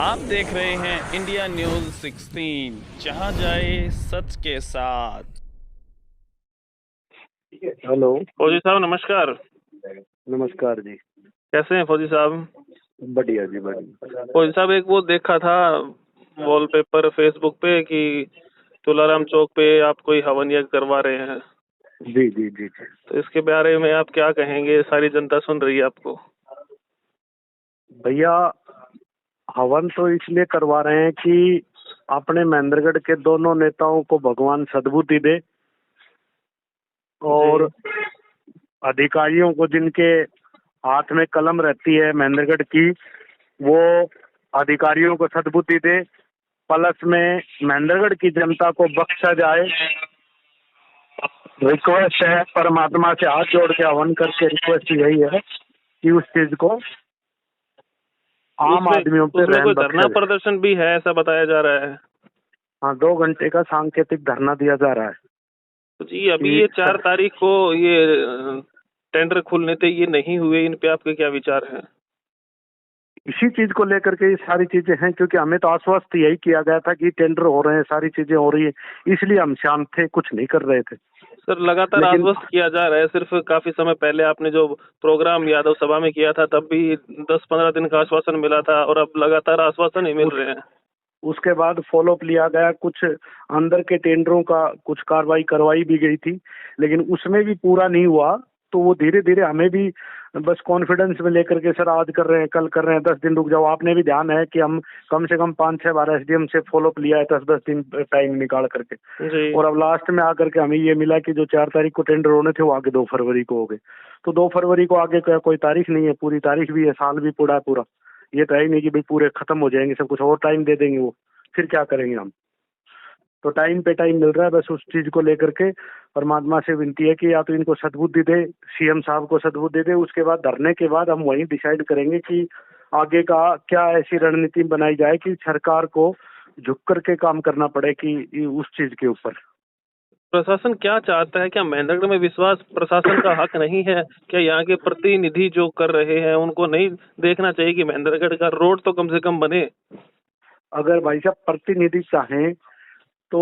आप देख रहे हैं इंडिया न्यूज 16, जहां जाए सच के साथ। हेलो। फौजी साहब नमस्कार। नमस्कार जी। कैसे हैं फौजी साहब? बढ़िया जी बढ़िया। फौजी साहब एक वो देखा था वॉलपेपर फेसबुक पे कि तुलाराम चौक पे आप कोई हवन यज्ञ करवा रहे हैं। जी जी जी जी। तो इसके बारे में आप क्या कहेंगे? सारी जनता सुन रही है आपको। भैया, हवन तो इसलिए करवा रहे हैं कि अपने महेंद्रगढ़ के दोनों नेताओं को भगवान सद्बुद्धि दे, और अधिकारियों को जिनके हाथ में कलम रहती है महेंद्रगढ़ की, वो अधिकारियों को सद्बुद्धि दे। प्लस में महेंद्रगढ़ की जनता को बख्शा जाए। रिक्वेस्ट है परमात्मा से हाथ जोड़ के हवन करके, रिक्वेस्ट यही है कि उस चीज को आम आदमियों पे उसमें रहम कोई धरना बख्शे। प्रदर्शन भी है ऐसा बताया जा रहा है। हाँ, 2 घंटे का सांकेतिक धरना दिया जा रहा है। तो जी अभी ये 4 तारीख को ये टेंडर खुलने थे, ये नहीं हुए, इन पे आपके क्या विचार हैं? इसी चीज को लेकर के ये सारी चीजें हैं, क्योंकि हमें तो आश्वस्त यही किया गया था कि टेंडर हो रहे हैं, सारी चीजें हो रही है, इसलिए हम शांत थे, कुछ नहीं कर रहे थे। सर लगातार आश्वस्त किया जा रहा है। सिर्फ काफी समय पहले आपने जो प्रोग्राम यादव सभा में किया था तब भी 10-15 दिन का आश्वासन मिला था, और अब लगातार आश्वासन ही मिल रहे हैं। उसके बाद फॉलोअप लिया गया, कुछ अंदर के टेंडरों का कुछ कार्रवाई करवाई भी गई थी, लेकिन उसमें भी पूरा नहीं हुआ। तो वो धीरे धीरे हमें भी बस कॉन्फिडेंस में लेकर के, सर आज कर रहे हैं, कल कर रहे हैं, 10 दिन रुक जाओ। आपने भी ध्यान है कि हम कम से कम 5-6 बार एसडीएम से फॉलोअप लिया है, 10-10 दिन टाइम निकाल करके जी। और अब लास्ट में आकर के हमें ये मिला कि जो 4 तारीख को टेंडर होने थे वो आगे 2 फरवरी को हो गए। तो 2 फरवरी को आगे कोई तारीख नहीं है, पूरी तारीख भी है, साल भी पूरा पूरा। ये तो है ही नहीं कि भाई पूरे खत्म हो जाएंगे सब कुछ, और टाइम दे देंगे वो, फिर क्या करेंगे हम। तो टाइम पे टाइम मिल रहा है, बस उस चीज को लेकर के परमात्मा से विनती है कि या तो इनको सद्बुद्धि दे, सीएम साहब को सद्बुद्धि दे। उसके बाद धरने के बाद हम वहीं डिसाइड करेंगे कि आगे का क्या ऐसी रणनीति बनाई जाए कि सरकार को झुक करके काम करना पड़े कि उस चीज के ऊपर। प्रशासन क्या चाहता है? क्या महेंद्रगढ़ में विश्वास प्रशासन का हक नहीं है? क्या यहाँ के प्रतिनिधि जो कर रहे हैं उनको नहीं देखना चाहिए कि महेंद्रगढ़ का रोड तो कम से कम बने? अगर भाई साहब प्रतिनिधि चाहें तो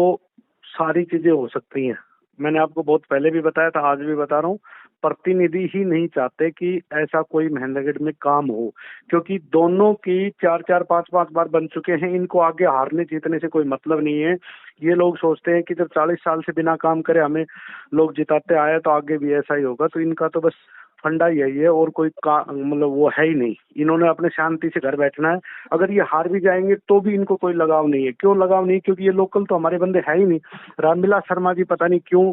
सारी चीजें हो सकती हैं। मैंने आपको बहुत पहले भी बताया था, आज भी बता रहा हूँ, प्रतिनिधि ही नहीं चाहते कि ऐसा कोई महेंद्रगढ़ में काम हो, क्योंकि दोनों की 4-4, 5-5 बार बन चुके हैं। इनको आगे हारने जीतने से कोई मतलब नहीं है। ये लोग सोचते हैं कि जब 40 साल से बिना काम करे हमें लोग जिताते आए तो आगे भी ऐसा ही होगा। तो इनका तो बस फंडा यही है, और कोई मतलब वो है ही नहीं। इन्होंने अपने शांति से घर बैठना है। अगर ये हार भी जाएंगे तो भी इनको कोई लगाव नहीं है। क्यों लगाव नहीं? क्योंकि ये लोकल तो हमारे बंदे है ही नहीं। रामविलास शर्मा जी पता नहीं क्यों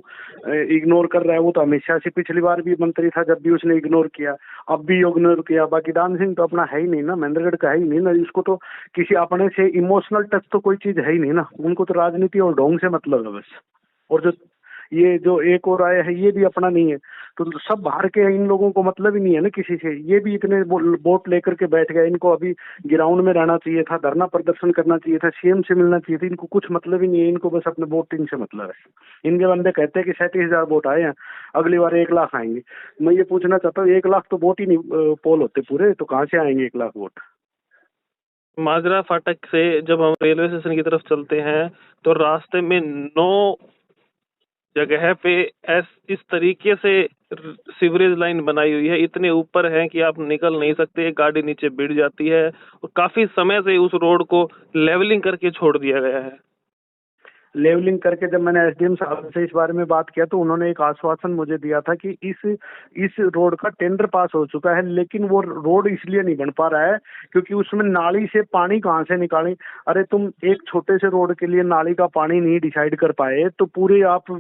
इग्नोर कर रहा है। वो तो हमेशा से, पिछली बार भी मंत्री था जब भी उसने इग्नोर किया, अब भी इग्नोर किया। बाकी दान सिंह तो अपना है ही नहीं ना, महेंद्रगढ़ का है ही नहीं ना। इसको तो किसी अपने से इमोशनल टच तो कोई चीज है ही नहीं ना। उनको तो राजनीति और ढोंग से मतलब है बस। और जो एक और आया है ये भी अपना नहीं है। तो सब बाहर के हैं, इन लोगों को मतलब ही नहीं है ना किसी से। ये भी इतने वोट लेकर के बैठ गए। इनको अभी ग्राउंड में रहना चाहिए था, धरना प्रदर्शन करना चाहिए था, सीएम से मिलना चाहिए था। इनको कुछ मतलब ही नहीं है। इनको बस अपने वोटिंग से मतलब है। इनके बंदे कहते हैं कि 37,000 वोट आए हैं, अगली बार 1 लाख आएंगे। मैं ये पूछना चाहता हूँ, 1 लाख तो वोट ही नहीं पोल होते पूरे, तो कहाँ से आएंगे 1 लाख वोट? माजरा फाटक से जब हम रेलवे स्टेशन की तरफ चलते हैं तो रास्ते में 9 जगह पे इस तरीके से सीवरेज लाइन बनाई हुई है, इतने ऊपर है कि आप निकल नहीं सकते, गाड़ी नीचे गिर जाती है। और काफी समय से उस रोड को लेवलिंग करके छोड़ दिया गया है। लेवलिंग करके जब मैंने एसडीएम साहब से इस बारे में बात किया तो उन्होंने एक आश्वासन मुझे दिया था कि इस रोड का टेंडर पास हो चुका है, लेकिन वो रोड इसलिए नहीं बन पा रहा है क्योंकि उसमें नाली से पानी कहाँ से निकालें। अरे तुम एक छोटे से रोड के लिए नाली का पानी नहीं डिसाइड कर पाए तो पूरे आप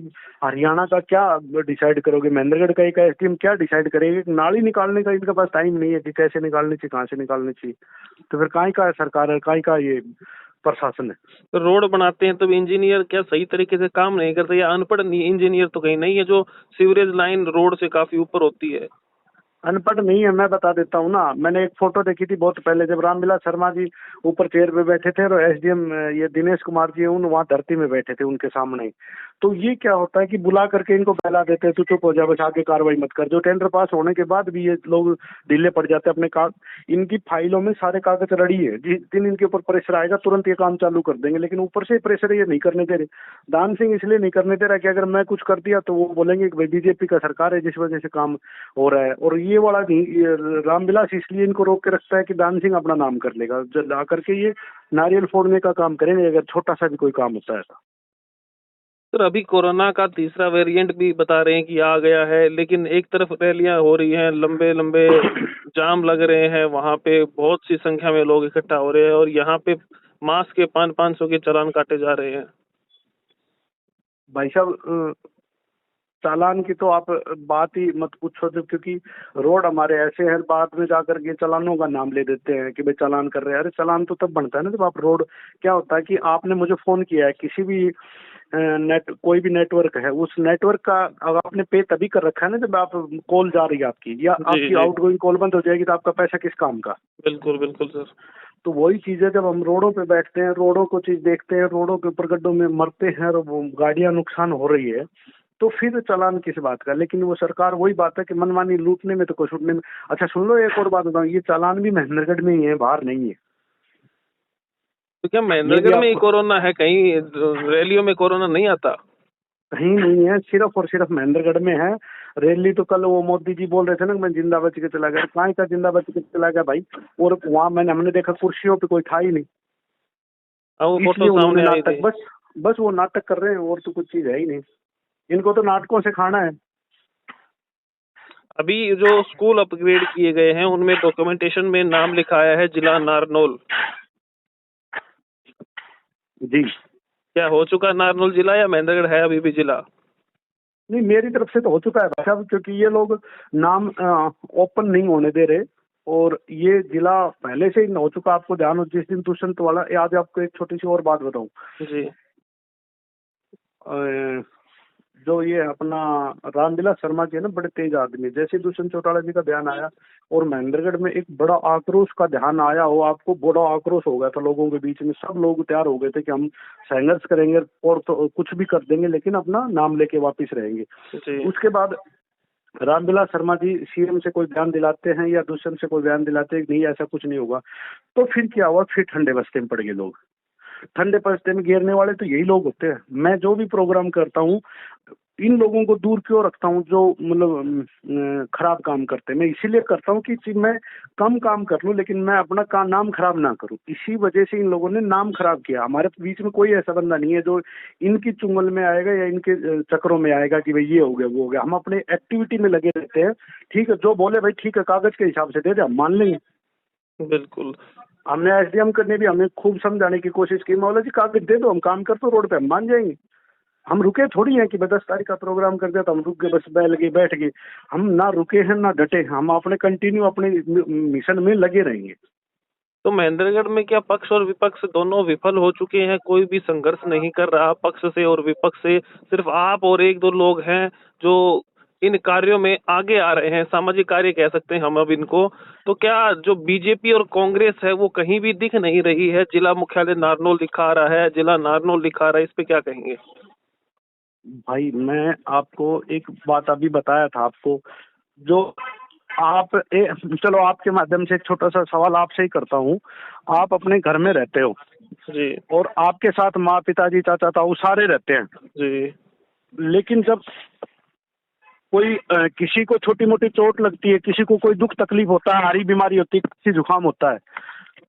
हरियाणा का क्या डिसाइड करोगे? महेंद्रगढ़ का एक एसडीएम क्या डिसाइड करेगा? नाली निकालने का इनके पास टाइम नहीं है कि कैसे निकालनी चाहिए, कहाँ से निकालनी चाहिए। तो फिर काहे का सरकार है, काहे का ये प्रशासन है? तो रोड बनाते हैं तब इंजीनियर क्या सही तरीके से काम नहीं करते, या अनपढ़ इंजीनियर तो कहीं नहीं है जो सीवरेज लाइन रोड से काफी ऊपर होती है? अनपढ़ नहीं है, मैं बता देता हूँ ना। मैंने एक फोटो देखी थी बहुत पहले, जब रामविलास शर्मा जी ऊपर चेयर पे बैठे थे और एसडीएम ये दिनेश कुमार जी उन वहाँ धरती में बैठे थे उनके सामने। तो ये क्या होता है कि बुला करके इनको फैला देते हैं, तो चुप हो जा, बस आगे कार्रवाई मत कर। जो टेंडर पास होने के बाद भी ये लोग ढीले पड़ जाते हैं अपने इनकी फाइलों में सारे कागज रेडी है, जिस दिन इनके ऊपर प्रेशर आएगा तुरंत ये काम चालू कर देंगे, लेकिन ऊपर से प्रेशर ये नहीं करने दे रहे। दान सिंह इसलिए नहीं करने दे रहा कि अगर मैं कुछ कर दिया तो वो बोलेंगे कि भाई बीजेपी का सरकार है जिस वजह से काम हो रहा है, और ये वाला नहीं, ये रामविलास इसलिए इनको रोक के रखता है कि दान सिंह अपना नाम कर लेगा, ला करके ये नारियल फोड़ने का काम करेंगे अगर छोटा सा भी कोई काम होता है तो। सर अभी कोरोना का तीसरा वेरिएंट भी बता रहे हैं कि आ गया है, लेकिन एक तरफ रैलियां हो रही हैं, लंबे लंबे जाम लग रहे हैं, वहां पे बहुत सी संख्या में लोग इकट्ठा हो रहे हैं और यहाँ पे मास्क के 500 के चालान काटे जा रहे हैं। भाई साहब चालान की तो आप बात ही मत पूछो, जब क्योंकि रोड हमारे ऐसे हैं, बाद में जाकर के चालानों का नाम ले देते हैं कि भाई चालान कर रहे हैं। अरे चालान तो तब बनता है ना जब आप रोड, क्या होता है कि आपने मुझे फोन किया है, किसी भी कोई भी नेटवर्क है, उस नेटवर्क का अगर आपने पे तभी कर रखा है ना जब आप कॉल जा रही है आपकी, या आपकी आउटगोइंग कॉल बंद हो जाएगी तो आपका पैसा किस काम का। बिल्कुल बिल्कुल सर। तो वही चीज है, जब हम रोडों पे बैठते हैं, रोडों को चीज देखते हैं, रोडों के ऊपर गड्ढों में मरते हैं और वो गाड़ियां नुकसान हो रही है, तो फिर चालान किस बात का। लेकिन वो सरकार वही बात है कि मनमानी लूटने में तो कुछ छूटने में। अच्छा सुन लो, एक और बात बताऊं, ये चालान भी महेंद्रगढ़ में ही है, बाहर नहीं है। तो क्या महेंद्रगढ़ में ही कोरोना है, कहीं रैलियों में कोरोना नहीं आता? कहीं नहीं है, सिर्फ और सिर्फ महेंद्रगढ़ में है। रैली तो कल वो मोदी जी बोल रहे थे ना, मैं जिंदा बच के चला गया, कहाँ का जिंदा बच के चला गया भाई। और वहाँ हमने देखा कुर्सियों पे कोई था ही नहीं, वो इसलिए फोटो सामने आई नाटक, थी। बस वो नाटक कर रहे हैं, और तो कुछ चीज है ही नहीं। इनको तो नाटकों से खाना है। अभी जो स्कूल अपग्रेड किए गए हैं उनमें डॉक्यूमेंटेशन में नाम लिखाया है जिला नारनौल। जी, क्या हो चुका नारनौल जिला या महेंद्रगढ़ है अभी भी जिला? नहीं, मेरी तरफ से तो हो चुका है भाई साहब, क्योंकि ये लोग नाम ओपन नहीं होने दे रहे, और ये जिला पहले से ही हो चुका। आपको ध्यान हो, जिस दिन दुष्यंत वाला, आज आपको एक छोटी सी और बात बताऊं जी। जो ये अपना रामविलास शर्मा जी है ना, बड़े तेज आदमी, जैसे दुष्यंत चौटाला जी का बयान आया और महेंद्रगढ़ में एक बड़ा आक्रोश का ध्यान आया हो, आपको बड़ा आक्रोश हो गया था लोगों के बीच में। सब लोग तैयार हो गए थे कि हम संघर्ष करेंगे और तो कुछ भी कर देंगे, लेकिन अपना नाम लेके वापिस रहेंगे। उसके बाद रामविलास शर्मा जी सीएम से कोई बयान दिलाते हैं या दुष्यंत से कोई बयान दिलाते हैं नहीं ऐसा कुछ नहीं होगा, तो फिर क्या हुआ, फिर ठंडे बस्ते में पड़ गए लोग। ठंडे बस्ते में गिरने वाले तो यही लोग होते हैं। मैं जो भी प्रोग्राम करता हूँ, इन लोगों को दूर क्यों रखता हूँ जो मतलब खराब काम करते हैं। मैं इसीलिए करता हूँ कि मैं कम काम कर लूँ, लेकिन मैं अपना नाम खराब ना करूँ। इसी वजह से इन लोगों ने नाम खराब किया। हमारे बीच में कोई ऐसा बंदा नहीं है जो इनकी चुंगल में आएगा या इनके चक्रों में आएगा कि भाई ये हो गया वो हो गया। हम अपने एक्टिविटी में लगे रहते हैं। ठीक है, जो बोले भाई ठीक है, कागज के हिसाब से दे दे, हम मान लेंगे। बिल्कुल। हमने एसडीएम करने भी हमें खूब समझाने की कोशिश की, मौला जी कागज दे दो, हम काम करते रोड पे, हम मान जाएंगे। हम रुके थोड़ी हैं कि 10 तारीख का प्रोग्राम कर दिया तो हम रुक गए, बस बैठ गए। हम ना रुके हैं ना डटे हैं, हम अपने कंटिन्यू अपने मिशन में लगे रहेंगे। तो महेंद्रगढ़ में क्या पक्ष और विपक्ष दोनों विफल हो चुके हैं? कोई भी संघर्ष नहीं कर रहा पक्ष से और विपक्ष से, सिर्फ आप और एक दो लोग हैं जो इन कार्यों में आगे आ रहे हैं, सामाजिक कार्य कह सकते हैं हम अब इनको। तो क्या जो बीजेपी और कांग्रेस है वो कहीं भी दिख नहीं रही है? जिला मुख्यालय नारनौल दिखा रहा है, जिला नारनौल दिखा रहा है, इस पे क्या कहेंगे? भाई मैं आपको एक बात अभी बताया था आपको, जो आप चलो आपके माध्यम से एक छोटा सा सवाल आपसे ही करता हूँ। आप अपने घर में रहते हो जी, और आपके साथ माँ, पिताजी, चाचा, ताऊ सारे रहते हैं जी, लेकिन जब कोई किसी को छोटी मोटी चोट लगती है, किसी को कोई दुख तकलीफ होता है, हारी बीमारी होती है, किसी जुकाम होता है,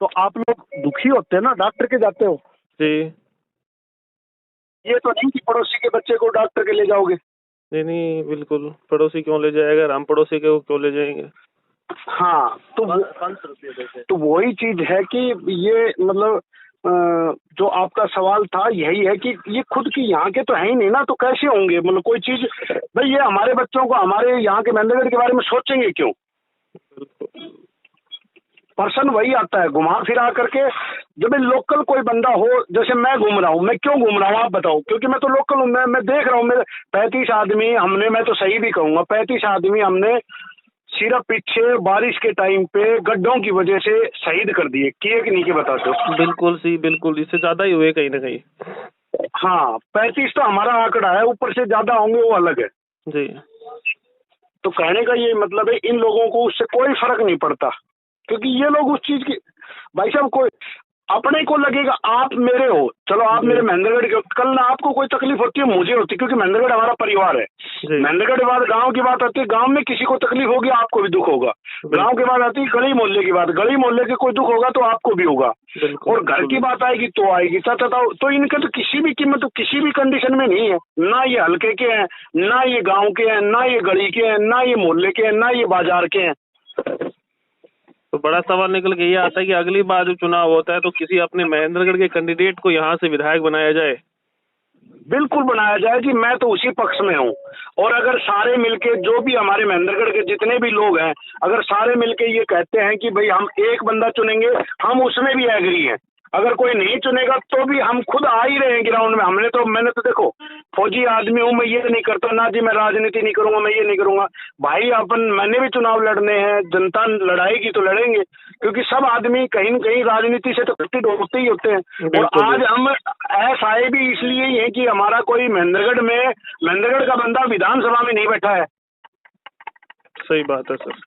तो आप लोग दुखी होते हैं ना, डॉक्टर के जाते हो। जी। ये तो नहीं कि पड़ोसी के बच्चे को डॉक्टर के ले जाओगे। नहीं नहीं, बिल्कुल। पड़ोसी क्यों ले जाएगा, हम पड़ोसी के क्यों ले जाएंगे? हाँ, तो वही चीज है कि ये मतलब जो आपका सवाल था यही है कि ये खुद की यहाँ के तो है ही नहीं ना, तो कैसे होंगे। मतलब कोई चीज, भाई ये हमारे बच्चों को हमारे यहाँ के महेंद्रगढ़ के बारे में सोचेंगे क्यों। पर्सन वही आता है घुमा फिरा करके। जब लोकल कोई बंदा हो, जैसे मैं घूम रहा हूँ, मैं क्यों घूम रहा हूँ आप बताओ, क्योंकि मैं तो लोकल हूँ। मैं देख रहा हूँ, मेरे 35 आदमी हमने, मैं तो सही भी कहूँगा, 35 आदमी हमने सिर्फ पीछे बारिश के टाइम पे गड्ढों की वजह से शहीद कर दिए, किए कि नहीं के बताते हो। बिल्कुल सी, बिल्कुल, इससे ज्यादा ही हुए कहीं ना कहीं। हाँ 35 तो हमारा आंकड़ा है, ऊपर से ज्यादा होंगे वो अलग है। जी। तो कहने का ये मतलब है इन लोगों को उससे कोई फर्क नहीं पड़ता, क्योंकि ये लोग उस चीज की, भाई साहब कोई अपने को लगेगा आप मेरे हो, चलो आप मेरे महेंद्रगढ़ के हो, कल ना आपको कोई तकलीफ होती है मुझे होती है, क्योंकि महेंद्रगढ़ हमारा परिवार है। जी। महेंद्रगढ़ के बाद गांव की बात आती है, गांव में किसी को तकलीफ होगी आपको भी दुख होगा। गांव के बाद आती है गली मोहल्ले की बात, गली मोहल्ले के कोई दुख होगा तो आपको भी होगा। बिल्कुल। और घर की बात आएगी तो आएगी। तो इनके तो किसी भी कीमत, तो किसी भी कंडीशन में नहीं है, ना ये हल्के के हैं, ना ये गाँव के हैं, ना ये गली के हैं, ना ये मोहल्ले के हैं, ना ये बाजार के हैं। तो बड़ा सवाल निकल के ये आता है कि अगली बार जो चुनाव होता है तो किसी अपने महेंद्रगढ़ के कैंडिडेट को यहाँ से विधायक बनाया जाए। बिल्कुल बनाया जाए जी, मैं तो उसी पक्ष में हूँ। और अगर सारे मिलके, जो भी हमारे महेंद्रगढ़ के जितने भी लोग हैं, अगर सारे मिलके ये कहते हैं कि भाई हम एक बंदा चुनेंगे, हम उसमें भी एग्री हैं। अगर कोई नहीं चुनेगा तो भी हम खुद आ ही रहे हैं ग्राउंड में। मैंने तो देखो फौजी आदमी हूँ, मैं ये नहीं करता ना जी, मैं राजनीति नहीं करूंगा, मैं ये नहीं करूंगा। भाई मैंने भी चुनाव लड़ने हैं, जनता लड़ाएगी तो लड़ेंगे, क्योंकि सब आदमी कहीं न कहीं राजनीति से तो कट्टी होते ही होते हैं। और आज हम ऐसा आए भी इसलिए ही है कि हमारा कोई महेंद्रगढ़ का बंदा विधानसभा में नहीं बैठा है। सही बात है सर।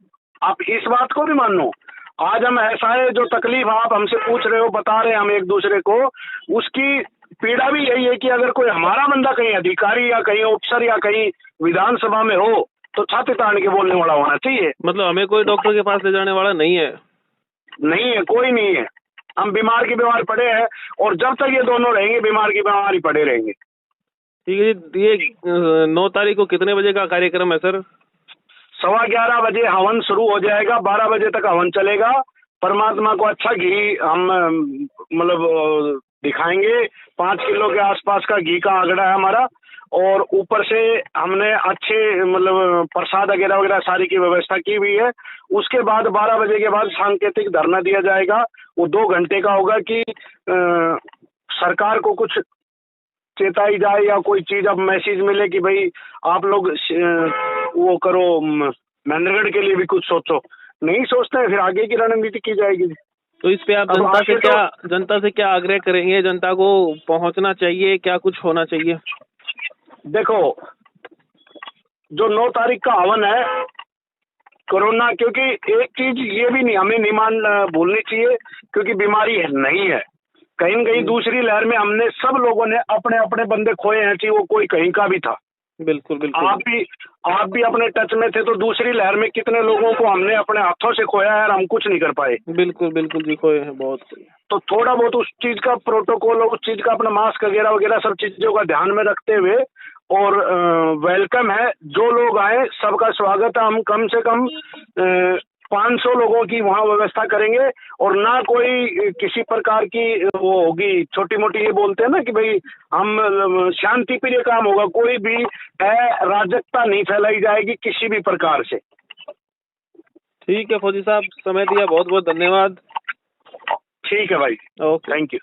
आप इस बात को भी मानो। आज हम ऐसा है, जो तकलीफ आप हमसे पूछ रहे हो, बता रहे हैं हम एक दूसरे को, उसकी पीड़ा भी यही है कि अगर कोई हमारा बंदा कहीं अधिकारी या कहीं अफसर या कहीं विधानसभा में हो तो छाती तान के बोलने वाला होना चाहिए। मतलब हमें कोई डॉक्टर के पास ले जाने वाला नहीं है। नहीं है, कोई नहीं है। हम बीमार की बीमार पड़े हैं, और जब तक ये दोनों रहेंगे बीमार की बीमार ही पड़े रहेंगे। ठीक है जी। ये 9 तारीख को कितने बजे का कार्यक्रम है सर? 11:15 बजे हवन शुरू हो जाएगा, 12 बजे तक हवन चलेगा। परमात्मा को अच्छा घी हम मतलब दिखाएंगे। 5 किलो के आसपास का घी का आंकड़ा है हमारा। और ऊपर से हमने अच्छे मतलब प्रसाद वगैरह वगैरह सारी की व्यवस्था की हुई है। उसके बाद 12 बजे के बाद सांकेतिक धरना दिया जाएगा। वो 2 घंटे का होगा कि सरकार को कुछ चेताई जाए या कोई चीज अब मैसेज मिले कि भाई आप लोग वो करो, महेंद्रगढ़ के लिए भी कुछ सोचो। नहीं सोचते हैं, फिर आगे की रणनीति की जाएगी। तो इस पे आप जनता से क्या आग्रह करेंगे? जनता को पहुंचना चाहिए, क्या कुछ होना चाहिए? देखो, जो 9 तारीख का हवन है कोरोना, क्योंकि एक चीज ये भी नहीं हमें नहीं भूलनी चाहिए, क्योंकि बीमारी नहीं है। कहीं न कहीं दूसरी लहर में हमने सब लोगों ने अपने अपने बंदे खोए हैं, चाहे वो कोई कहीं का भी था। बिल्कुल बिल्कुल। आप भी अपने टच में थे, तो दूसरी लहर में कितने लोगों को हमने अपने हाथों से खोया है और हम कुछ नहीं कर पाए। बिल्कुल बिल्कुल जी, खोए हैं बहुत। तो थोड़ा बहुत उस चीज का प्रोटोकॉल और उस चीज का अपना मास्क वगैरह वगैरह सब चीजों का ध्यान में रखते हुए, और वेलकम है, जो लोग आए सबका स्वागत है। हम कम से कम 500 लोगों की वहाँ व्यवस्था करेंगे, और ना कोई किसी प्रकार की वो होगी छोटी मोटी, ये बोलते हैं ना कि भाई हम शांति प्रिय काम होगा। कोई भी अराजकता नहीं फैलाई जाएगी किसी भी प्रकार से। ठीक है फौजी साहब, समय दिया बहुत बहुत धन्यवाद। ठीक है भाई, ओके, थैंक यू।